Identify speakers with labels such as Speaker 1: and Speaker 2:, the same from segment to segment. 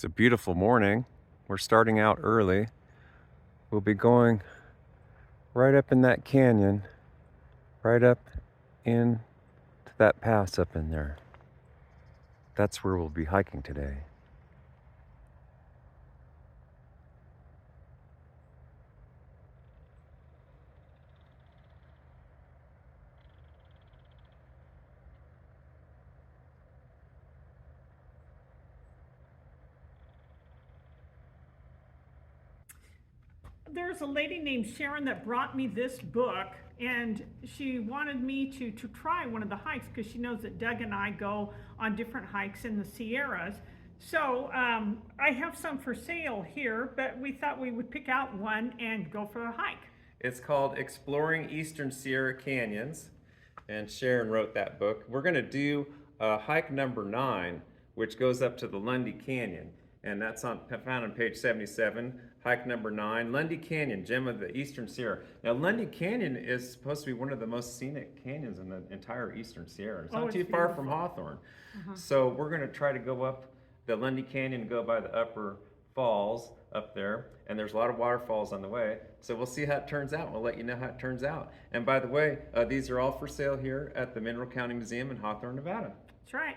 Speaker 1: It's a beautiful morning. We're starting out early. We'll be going right up in that canyon, right up in to that pass up in there. That's where we'll be hiking today.
Speaker 2: There's a lady named Sharon that brought me this book, and she wanted me to try one of the hikes because she knows that Doug and I go on different hikes in the Sierras. So I have some for sale here, but we thought we would pick out one and go for a hike.
Speaker 1: It's called Exploring Eastern Sierra Canyons, and Sharon wrote that book. We're going to do hike number 9, which goes up to the Lundy Canyon, and that's found on page 77. Hike number 9, Lundy Canyon, Gem of the Eastern Sierra. Now, Lundy Canyon is supposed to be one of the most scenic canyons in the entire Eastern Sierra. It's not too far from Hawthorne. So we're going to try to go up the Lundy Canyon, go by the upper falls up there, and there's a lot of waterfalls on the way. So we'll see how it turns out. We'll let you know how it turns out. And by the way, these are all for sale here at the Mineral County Museum in Hawthorne, Nevada.
Speaker 2: That's right.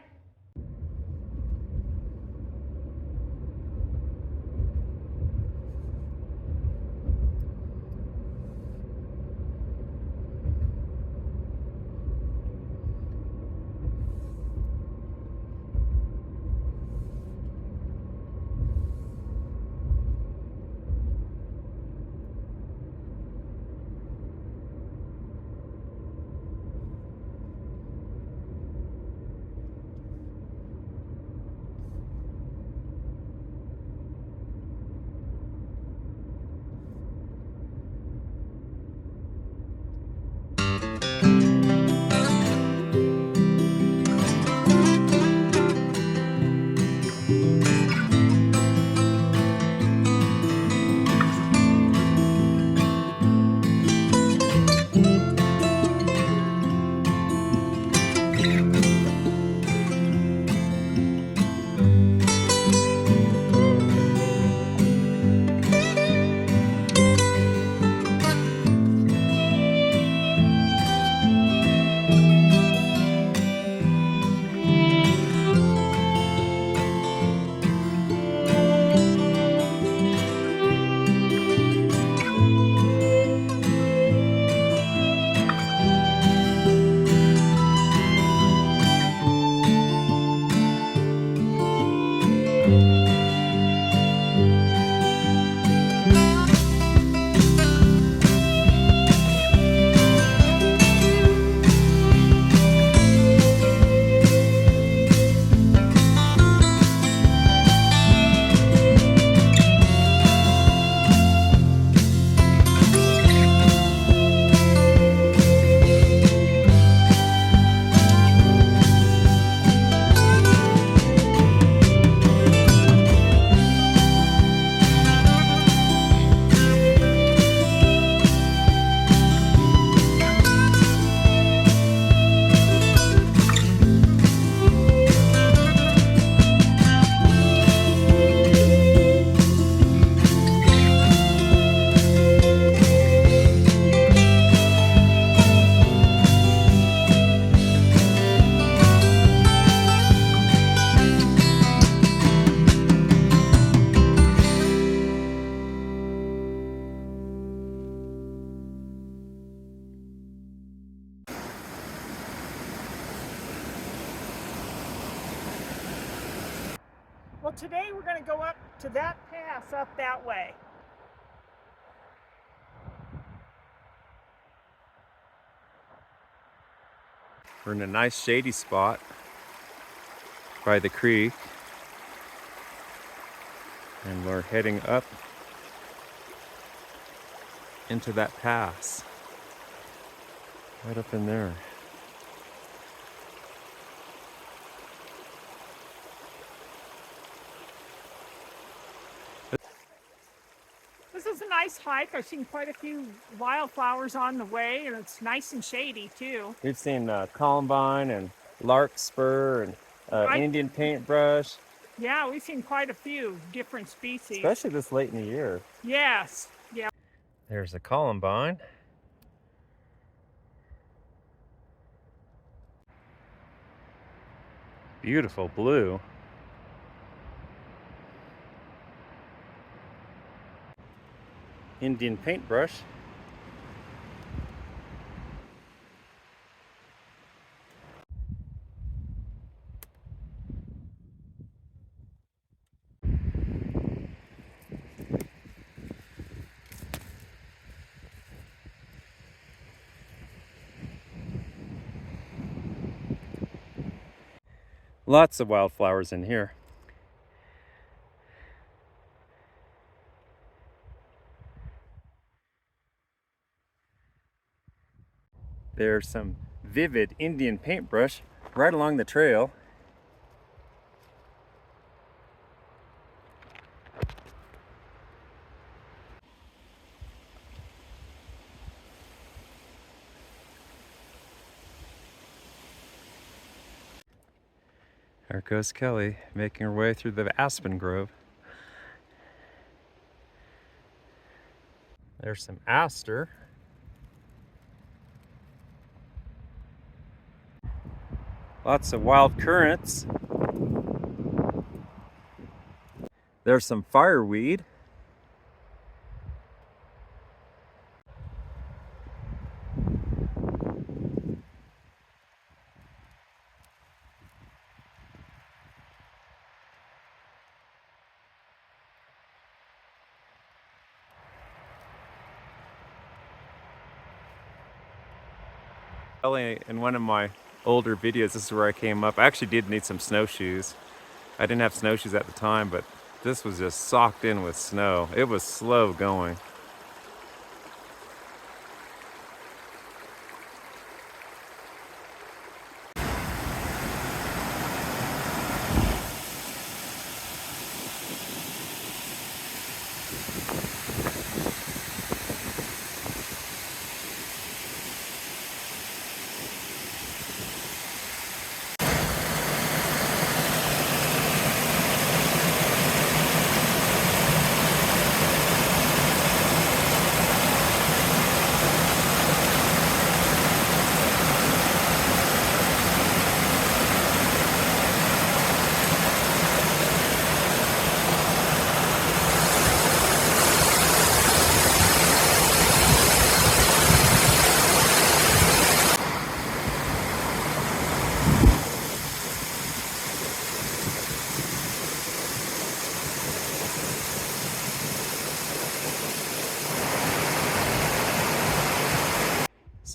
Speaker 2: Well, today we're going to go up to that pass up that way.
Speaker 1: We're in a nice shady spot by the creek, and we're heading up into that pass, right up in there.
Speaker 2: This is a nice hike. I've seen quite a few wildflowers on the way, and it's nice and shady too.
Speaker 1: We've seen columbine and larkspur and Indian paintbrush.
Speaker 2: Yeah, we've seen quite a few different species.
Speaker 1: Especially this late in the year.
Speaker 2: Yes. Yeah.
Speaker 1: There's a columbine. Beautiful blue. Indian paintbrush. Lots of wildflowers in here. There's some vivid Indian paintbrush right along the trail. There goes Kelly, making her way through the aspen grove. There's some aster. Lots of wild currants. There's some fireweed. In one of my older videos, this is where I came up. I actually did need some snowshoes. I didn't have snowshoes at the time, but this was just socked in with snow. It was slow going.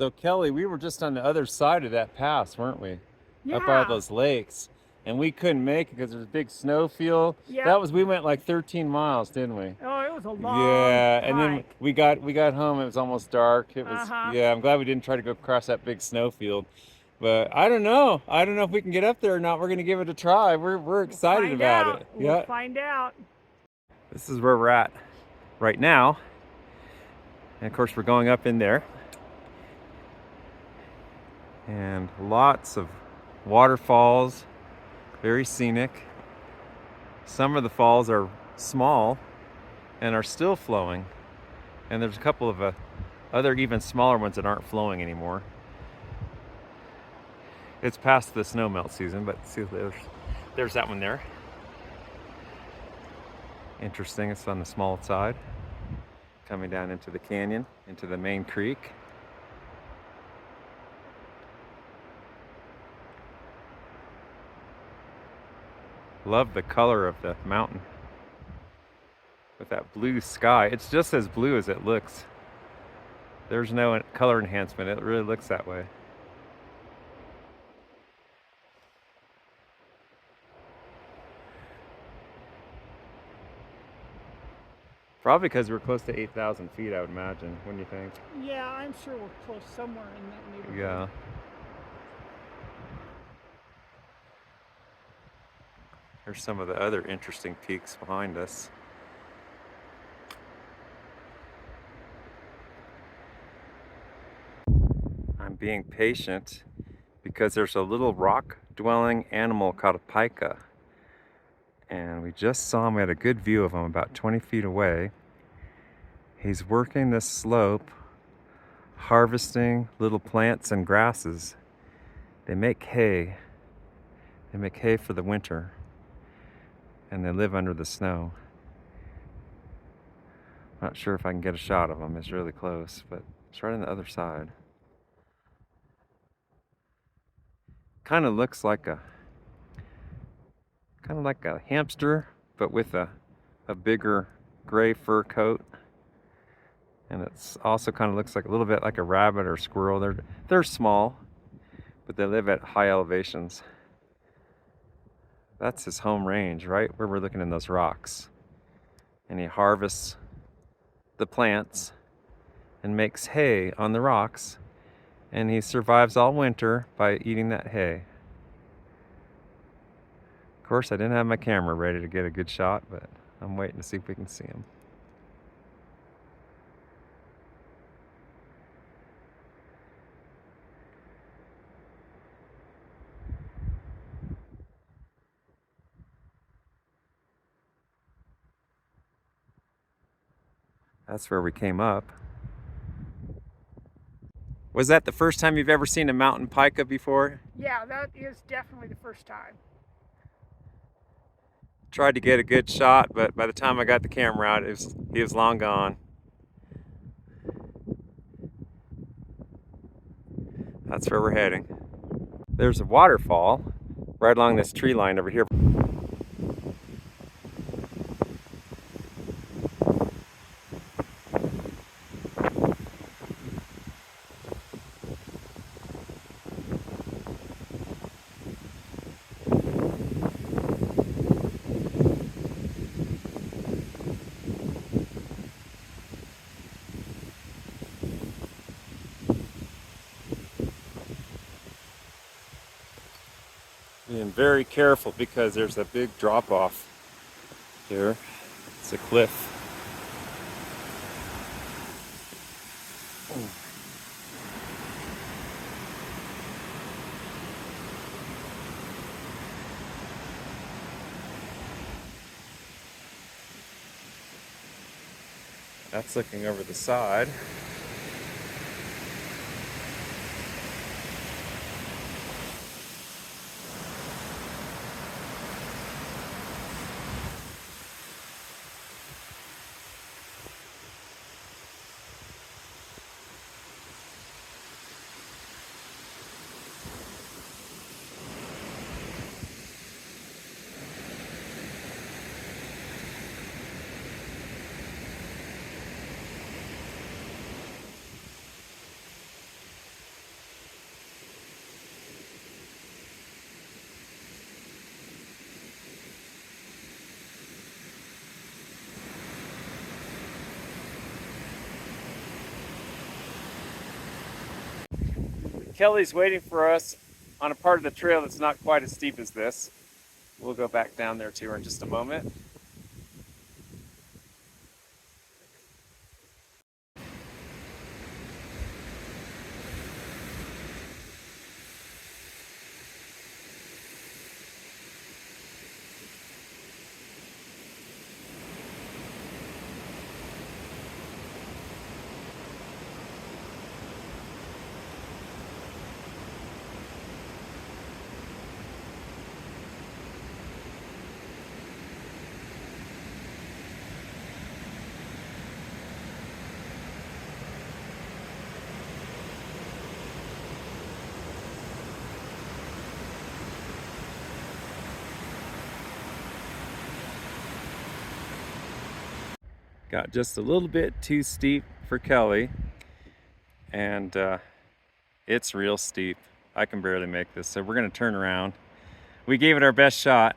Speaker 1: So Kelly, we were just on the other side of that pass, weren't we?
Speaker 2: Yeah.
Speaker 1: Up by those lakes. And we couldn't make it because there's a big snow field.
Speaker 2: Yeah.
Speaker 1: We went like 13 miles, didn't we?
Speaker 2: Oh, it was a long
Speaker 1: Yeah, and then
Speaker 2: hike.
Speaker 1: we got home, it was almost dark. It was
Speaker 2: Uh-huh.
Speaker 1: yeah, I'm glad we didn't try to go across that big snow field. But I don't know. I don't know if we can get up there or not. We're gonna give it a try. We're excited about it.
Speaker 2: We'll find out.
Speaker 1: This is where we're at right now. And of course we're going up in there. And lots of waterfalls, very scenic. Some of the falls are small and are still flowing, and there's a couple of other even smaller ones that aren't flowing anymore. It's past the snow melt season, but see, there's that one there. Interesting, it's on the small side, coming down into the canyon, into the main creek. Love the color of the mountain with that blue sky. It's just as blue as it looks. There's no color enhancement. It really looks that way. Probably because we're close to 8,000 feet, I would imagine. What do you think?
Speaker 2: Yeah, I'm sure we're close somewhere in that neighborhood.
Speaker 1: Yeah. There's some of the other interesting peaks behind us. I'm being patient because there's a little rock-dwelling animal called a pika. And we just saw him. We had a good view of him about 20 feet away. He's working this slope, harvesting little plants and grasses. They make hay. They make hay for the winter, and they live under the snow. Not sure if I can get a shot of him. It's really close, but it's right on the other side. Kind of looks like a hamster, but with a bigger gray fur coat. And it's also kind of looks like a little bit like a rabbit or squirrel. They're small, but they live at high elevations. That's his home range, right where we're looking in those rocks. And he harvests the plants and makes hay on the rocks, and he survives all winter by eating that hay. Of course, I didn't have my camera ready to get a good shot, but I'm waiting to see if we can see him. That's where we came up. Was that the first time you've ever seen a mountain pika before?
Speaker 2: Yeah, that is definitely the first time.
Speaker 1: Tried to get a good shot, but by the time I got the camera out, he was long gone. That's where we're heading. There's a waterfall right along this tree line over here. Being very careful because there's a big drop off here. It's a cliff. That's looking over the side. Kellie's waiting for us on a part of the trail that's not quite as steep as this. We'll go back down there to her in just a moment. Got just a little bit too steep for Kellie, and it's real steep. I can barely make this, so we're gonna turn around. We gave it our best shot.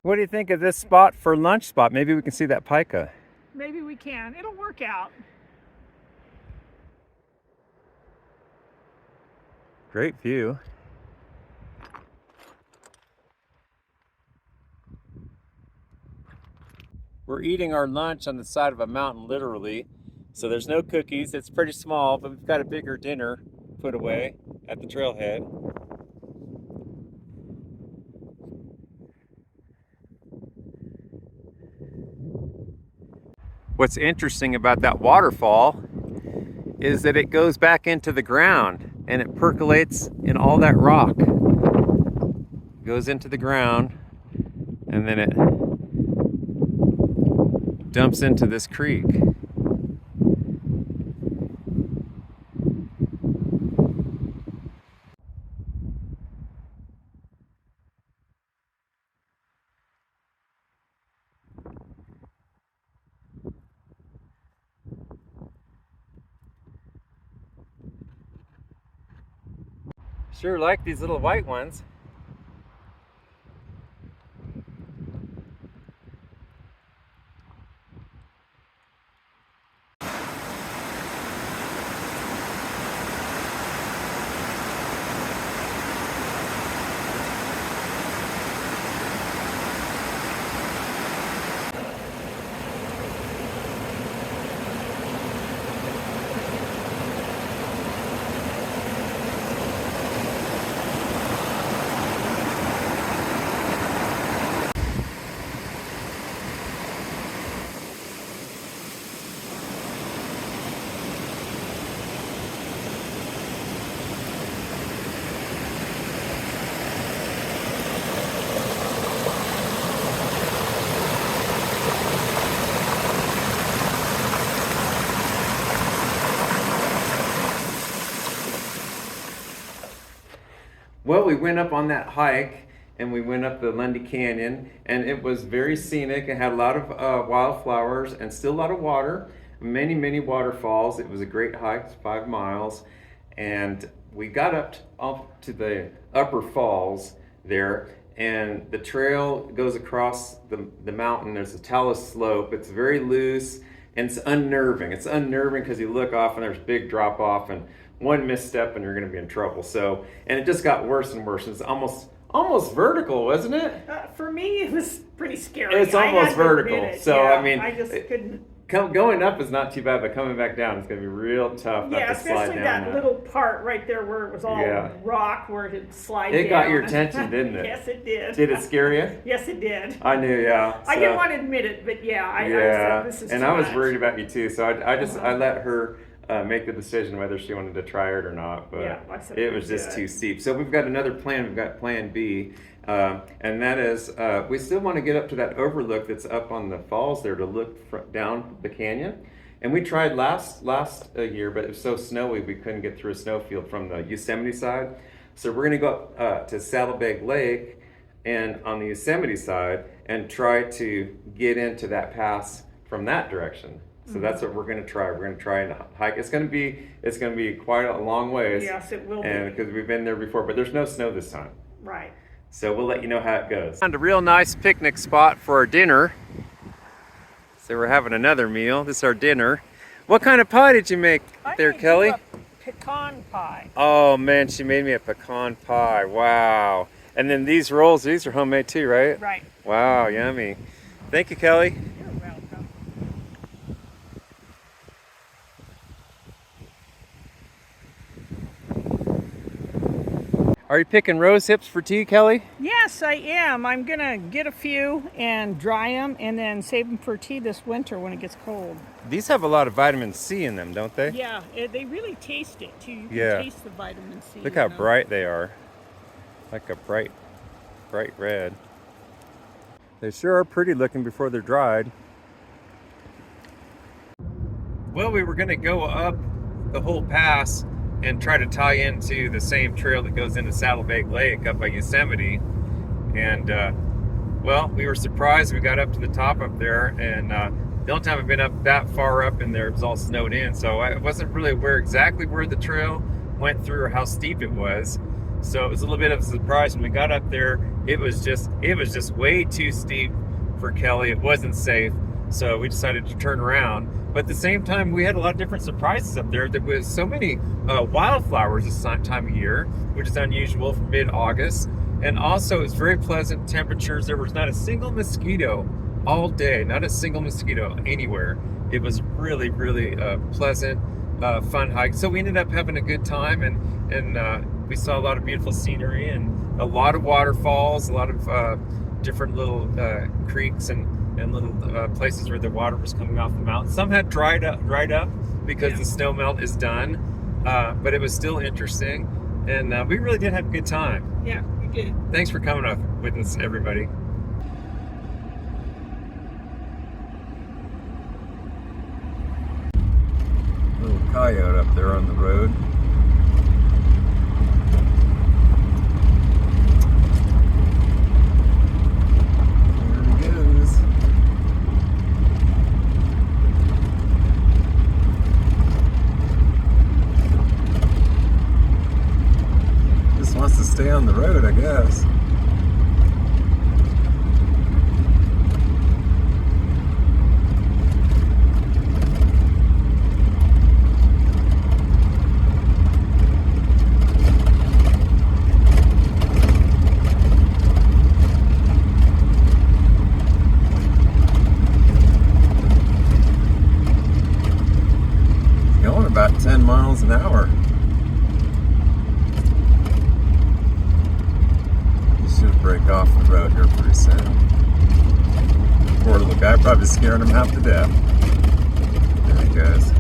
Speaker 1: What do you think of this spot for lunch spot? Maybe we can see that pika.
Speaker 2: Maybe we can. It'll work out.
Speaker 1: Great view. We're eating our lunch on the side of a mountain, literally. So there's no cookies. It's pretty small, but we've got a bigger dinner put away at the trailhead. What's interesting about that waterfall is that it goes back into the ground and it percolates in all that rock. It goes into the ground and then it dumps into this creek. Sure like these little white ones. Well, we went up on that hike and we went up the Lundy Canyon and it was very scenic. It had a lot of wildflowers and still a lot of water, many waterfalls. It was a great hike, 5 miles. And we got up to the upper falls there, and the trail goes across the mountain. There's a talus slope. It's very loose and it's unnerving. It's unnerving because you look off and there's big drop off, and one misstep and you're going to be in trouble. So, and it just got worse and worse. It's almost vertical, wasn't it?
Speaker 2: For me, it was pretty scary.
Speaker 1: It's almost vertical. So,
Speaker 2: yeah,
Speaker 1: I mean,
Speaker 2: I just couldn't.
Speaker 1: Going up is not too bad, but coming back down is going to be real tough.
Speaker 2: Yeah,
Speaker 1: not to slide
Speaker 2: especially
Speaker 1: down
Speaker 2: that little part right there where it was all rock, where it slide down.
Speaker 1: It got your attention, didn't it?
Speaker 2: Yes, it did.
Speaker 1: Did it scare you?
Speaker 2: Yes, it did.
Speaker 1: I knew, yeah.
Speaker 2: I didn't want to admit it, but yeah, I said, this is
Speaker 1: and
Speaker 2: too
Speaker 1: I was
Speaker 2: much.
Speaker 1: worried about you too, so I let her make the decision whether she wanted to try it or not, but
Speaker 2: Yeah, I said
Speaker 1: it was just too steep. So we've got another plan. We've got plan B, and that is we still want to get up to that overlook that's up on the falls there to look down the canyon. And we tried last year, but it was so snowy we couldn't get through a snowfield from the Yosemite side. So we're going to go up to Saddlebag Lake and on the Yosemite side and try to get into that pass from that direction. So that's what we're going to try. We're going to try and hike. It's going to be quite a long ways.
Speaker 2: Yes, it will be.
Speaker 1: And because we've been there before, but there's no snow this time.
Speaker 2: Right.
Speaker 1: So we'll let you know how it goes. Found a real nice picnic spot for our dinner. So we're having another meal. This is our dinner. What kind of pie did you make there, Kelly?
Speaker 2: Pecan pie.
Speaker 1: Oh man, she made me a pecan pie. Wow. And then these rolls, these are homemade too, right?
Speaker 2: Right.
Speaker 1: Wow, yummy. Thank you, Kelly.
Speaker 2: You're welcome.
Speaker 1: Are you picking rose hips for tea, Kelly?
Speaker 2: Yes, I am. I'm going to get a few and dry them and then save them for tea this winter when it gets cold.
Speaker 1: These have a lot of vitamin C in them, don't they?
Speaker 2: Yeah, they really taste it too. You can taste the vitamin C.
Speaker 1: Look how bright they are. Like a bright red. They sure are pretty looking before they're dried. Well, we were going to go up the whole pass and try to tie into the same trail that goes into Saddlebag Lake up by Yosemite. And, well, we were surprised. We got up to the top up there, and the only time I've been up that far up in there, it was all snowed in. So I wasn't really aware exactly where the trail went through or how steep it was. So it was a little bit of a surprise when we got up there. It was just way too steep for Kellie. It wasn't safe. So we decided to turn around. But at the same time, we had a lot of different surprises up there. There was so many wildflowers this time of year, which is unusual for mid-August. And also, it's very pleasant temperatures. There was not a single mosquito all day, not a single mosquito anywhere. It was really, really pleasant, fun hike. So we ended up having a good time, and we saw a lot of beautiful scenery and a lot of waterfalls, a lot of different little creeks and little places where the water was coming off the mountain. Some had dried up because the snow melt is done, but it was still interesting, and we really did have a good time.
Speaker 2: Yeah, we did.
Speaker 1: Thanks for coming up with us, everybody. Little coyote up there on the road. Wants to stay on the road, I guess. Going about 10 miles an hour. Break off the road here pretty soon. Poor little guy, probably scaring him half to death. There he goes.